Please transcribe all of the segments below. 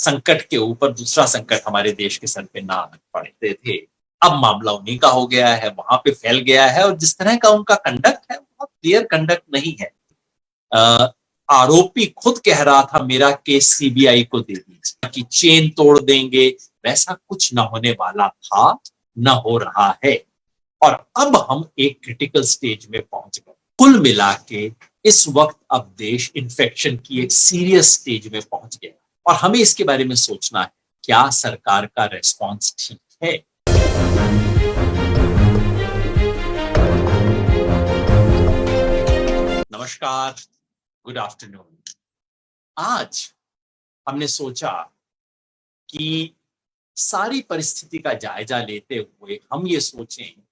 संकट के ऊपर दूसरा संकट हमारे देश के सर पे ना पड़ते थे। अब मामला उन्हीं का हो गया है, वहां पे फैल गया है और जिस तरह का उनका कंडक्ट है बहुत क्लियर कंडक्ट नहीं है। अ, आरोपी खुद कह रहा था मेरा केस सीबीआई को दे दीजिए कि चेन तोड़ देंगे, वैसा कुछ न होने वाला था, न हो रहा है। और अब हम एक क्रिटिकल स्टेज में पहुंच गए। कुल मिला के इस वक्त अब देश इन्फेक्शन की एक सीरियस स्टेज में पहुंच गया और हमें इसके बारे में सोचना है, क्या सरकार का रेस्पॉन्स ठीक है? नमस्कार, गुड आफ्टरनून। आज हमने सोचा कि सारी परिस्थिति का जायजा लेते हुए हम ये सोचें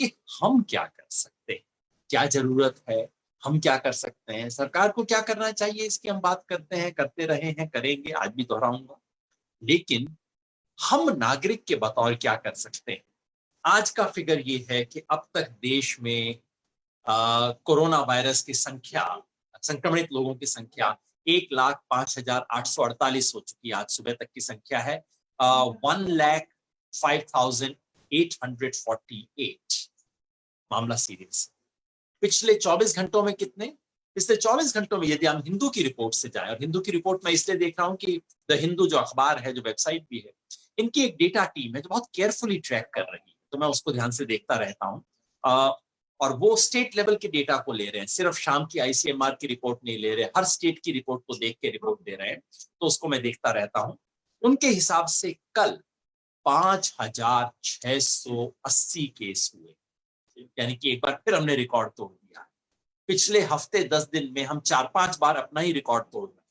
कि हम क्या कर सकते हैं, क्या जरूरत है, हम क्या कर सकते हैं, सरकार को क्या करना चाहिए, इसकी हम बात करते हैं, करते रहे हैं, करेंगे, आज भी दोहराऊंगा। लेकिन हम नागरिक के बतौर क्या कर सकते हैं? आज का फिगर ये है कि अब तक देश में कोरोना वायरस की संख्या, संक्रमित लोगों की संख्या 1,05,848 हो चुकी है। आज सुबह तक की संख्या है 1,05,848। मामला सीरियस। पिछले 24 घंटों में कितने? पिछले 24 घंटों में यदि हम हिंदू की रिपोर्ट से जाएं, और हिंदू की रिपोर्ट मैं इसलिए देख रहा हूं कि द हिंदू जो अखबार है, जो वेबसाइट भी है, इनकी एक डेटा टीम है जो बहुत केयरफुली ट्रैक कर रही है, तो मैं उसको ध्यान से देखता रहता हूं। और वो स्टेट लेवल के डेटा को ले रहे हैं, सिर्फ शाम की आईसीएमआर की रिपोर्ट नहीं ले रहे, हर स्टेट की रिपोर्ट को देख के रिपोर्ट दे रहे हैं, तो उसको मैं देखता रहता हूं। उनके हिसाब से कल 5,680 केस हुए, यानी कि एक बार फिर हमने रिकॉर्ड तोड़ दिया। पिछले हफ्ते 10 दिन में हम 4-5 बार अपना ही रिकॉर्ड तोड़ रहे हैं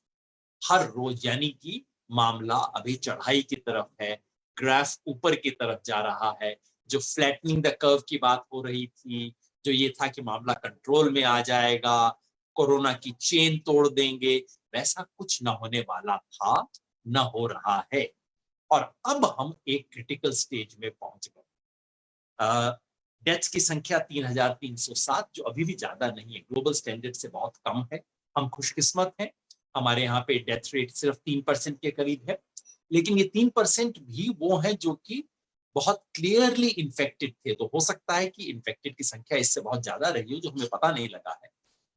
हर रोज, यानी कि मामला अभी चढ़ाई की तरफ है, ग्राफ ऊपर की तरफ जा रहा है। जो फ्लैटनिंग द कर्व की बात हो रही थी, जो ये था कि मामला कंट्रोल में आ जाएगा, कोरोना की चेन तोड़ देंगे, वैसा कुछ न होने वाला था, न हो रहा है। और अब हम एक क्रिटिकल स्टेज में पहुंच गए। डेथ्स की संख्या 3,307, जो अभी भी ज्यादा नहीं है, ग्लोबल स्टैंडर्ड से बहुत कम है। हम खुशकिस्मत हैं, हमारे यहाँ पे डेथ रेट सिर्फ 3% के करीब है। लेकिन ये 3% भी वो है जो कि बहुत क्लियरली इन्फेक्टेड थे, तो हो सकता है कि इन्फेक्टेड की संख्या इससे बहुत ज्यादा रही हो जो हमें पता नहीं लगा है।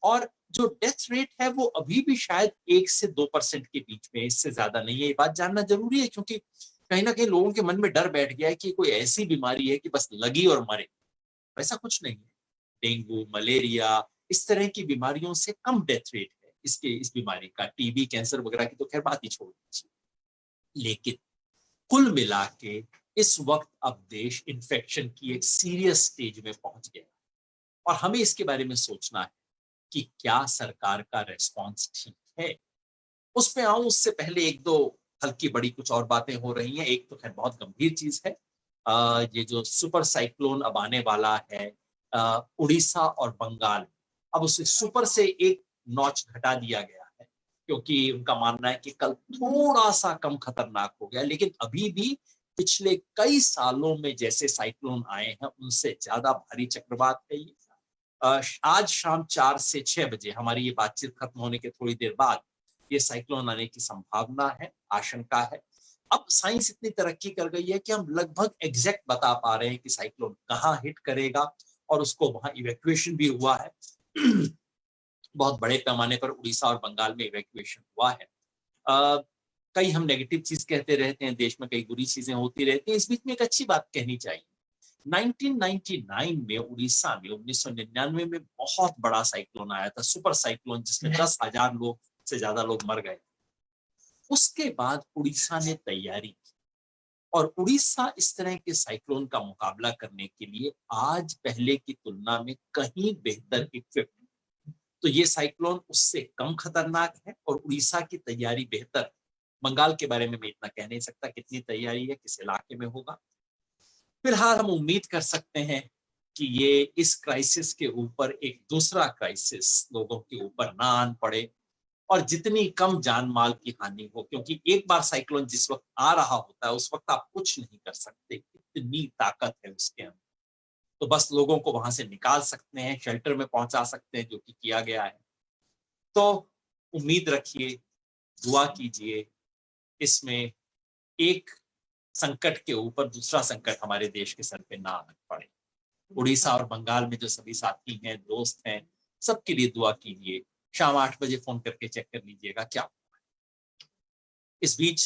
और जो डेथ रेट है वो अभी भी शायद 1 से 2% के बीच में, इससे ज्यादा नहीं है। ये बात जानना जरूरी है क्योंकि कहीं ना कहीं लोगों के मन में डर बैठ गया है कि कोई ऐसी बीमारी है कि बस लगी और मरे। वैसा कुछ नहीं है। डेंगू, मलेरिया, इस तरह की बीमारियों से कम डेथ रेट है इस बीमारी का। टीबी, कैंसर वगैरह की तो खैर बात ही छोड़ दीजिए। लेकिन कुल मिला के इस वक्त अब देश इन्फेक्शन की एक सीरियस स्टेज में पहुंच गया और हमें इसके बारे में सोचना है कि क्या सरकार का रेस्पॉन्स ठीक है। उस पे आऊं उससे पहले एक दो हल्की बड़ी कुछ और बातें हो रही हैं। एक तो खैर बहुत गंभीर चीज है, ये जो सुपर साइक्लोन अब आने वाला है उड़ीसा और बंगाल, अब उसे सुपर से एक नॉच घटा दिया गया है क्योंकि उनका मानना है कि कल थोड़ा सा कम खतरनाक हो गया, लेकिन अभी भी पिछले कई सालों में जैसे साइक्लोन आए हैं उनसे ज्यादा भारी चक्रवात है ये। आज शाम 4 से 6 बजे, हमारी ये बातचीत खत्म होने के थोड़ी देर बाद, ये साइक्लोन आने की संभावना है, आशंका है। अब साइंस इतनी तरक्की कर गई है कि हम लगभग एग्जैक्ट बता पा रहे हैं कि साइक्लोन कहाँ हिट करेगा, और उसको वहां इवैक्यूएशन भी हुआ है। बहुत बड़े पैमाने पर उड़ीसा और बंगाल में इवैक्यूएशन हुआ है। कई हम नेगेटिव चीज कहते रहते हैं, देश में कई बुरी चीजें होती रहती हैं, इस बीच में एक अच्छी बात कहनी चाहिए। 1999 में उड़ीसा में 1999 में बहुत बड़ा साइक्लोन आया था, सुपर साइक्लोन, जिसमें 10,000 लोग से ज्यादा लोग मर गए। उसके बाद उड़ीसा ने तैयारी की और उड़ीसा इस तरह के साइक्लोन का मुकाबला करने के लिए आज पहले की तुलना में कहीं बेहतर इक्विप्ड। तो ये साइक्लोन उससे कम खतरनाक है और उड़ीसा की तैयारी बेहतर। बंगाल के बारे में मैं इतना कह नहीं सकता कितनी तैयारी है, किस इलाके में होगा। फिलहाल हम उम्मीद कर सकते हैं कि ये इस क्राइसिस के ऊपर एक दूसरा क्राइसिस लोगों के ऊपर ना आन पड़े और जितनी कम जान माल की हानि हो, क्योंकि एक बार साइक्लोन जिस वक्त आ रहा होता है उस वक्त आप कुछ नहीं कर सकते, इतनी ताकत है उसके अंदर। तो बस लोगों को वहां से निकाल सकते हैं, शेल्टर में पहुंचा सकते हैं, जो कि किया गया है। तो उम्मीद रखिए, दुआ कीजिए इसमें एक संकट के ऊपर दूसरा संकट हमारे देश के सर पे ना आ पड़े। उड़ीसा और बंगाल में जो सभी साथी हैं, दोस्त हैं, सबके लिए दुआ कीजिए। शाम 8 बजे फोन करके चेक कर लीजिएगा क्या। इस बीच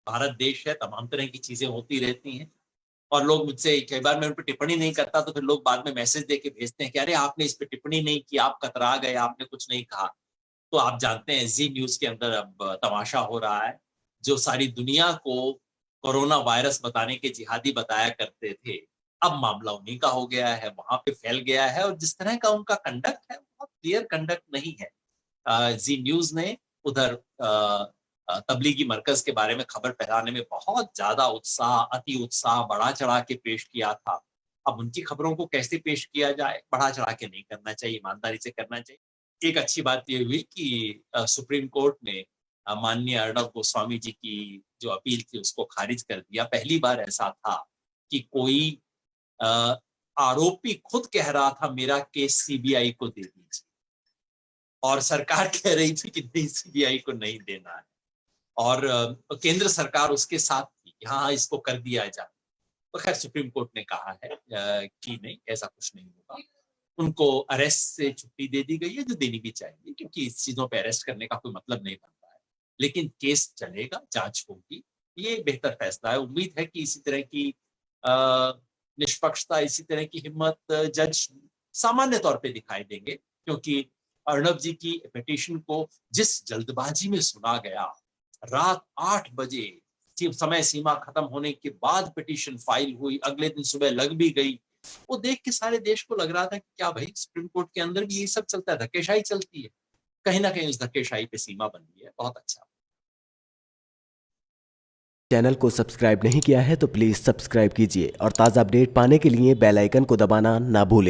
भारत देश है, तमाम तरह की चीजें होती रहती हैं और लोग मुझसे, कई बार मैं उन पर टिप्पणी नहीं करता तो फिर लोग बाद में मैसेज देके भेजते हैं कि अरे आपने इस पे टिप्पणी नहीं की, आप कतरा गए, आपने कुछ नहीं कहा। तो आप जानते हैं जी न्यूज के अंदर अब तमाशा हो रहा है। जो सारी दुनिया को कोरोना वायरस बताने के जिहादी बताया करते थे, अब मामला उन्हीं का हो गया है, वहां पे फैल गया है। और जिस तरह का उनका कंडक्ट है, बहुत क्लियर कंडक्ट नहीं है। जी न्यूज ने उधर तबलीगी मरकज के बारे में खबर फैलाने में बहुत ज्यादा उत्साह, अति उत्साह बढ़ा चढ़ा के पेश किया था। अब उनकी खबरों को कैसे पेश किया जाए, बढ़ा चढ़ा के नहीं करना चाहिए, ईमानदारी से करना चाहिए। एक अच्छी बात यह हुई कि सुप्रीम कोर्ट ने माननीय अर्णब गोस्वामी जी की जो अपील थी उसको खारिज कर दिया। पहली बार ऐसा था कि कोई आरोपी खुद कह रहा था मेरा केस सीबीआई को दे दीजिए और सरकार कह रही थी कि नहीं, सीबीआई को नहीं देना है। और केंद्र सरकार उसके साथ थी, हाँ इसको कर दिया जाए। तो खैर सुप्रीम कोर्ट ने कहा है कि नहीं, ऐसा कुछ नहीं होगा। उनको अरेस्ट से छुट्टी दे दी गई है, जो देनी भी चाहिए, क्योंकि इस चीजों पे अरेस्ट करने का कोई मतलब नहीं बनता है। लेकिन केस चलेगा, जांच होगी, ये बेहतर फैसला है। उम्मीद है कि इसी तरह की निष्पक्षता, इसी तरह की हिम्मत जज सामान्य तौर पे दिखाई देंगे, क्योंकि अर्णब जी की पिटीशन को जिस जल्दबाजी में सुना गया, रात 8 बजे समय सीमा खत्म होने के बाद पिटीशन फाइल हुई, अगले दिन सुबह लग भी गई, वो देख के सारे देश को लग रहा था कि क्या भाई सुप्रीम कोर्ट के अंदर भी ये सब चलता है, धक्केशाही चलती है। कहीं ना कहीं उस धक्केशाही पे सीमा बन गई है। बहुत अच्छा। चैनल को सब्सक्राइब नहीं किया है तो प्लीज सब्सक्राइब कीजिए और ताज़ा अपडेट पाने के लिए बेल आइकन को दबाना ना भूलें।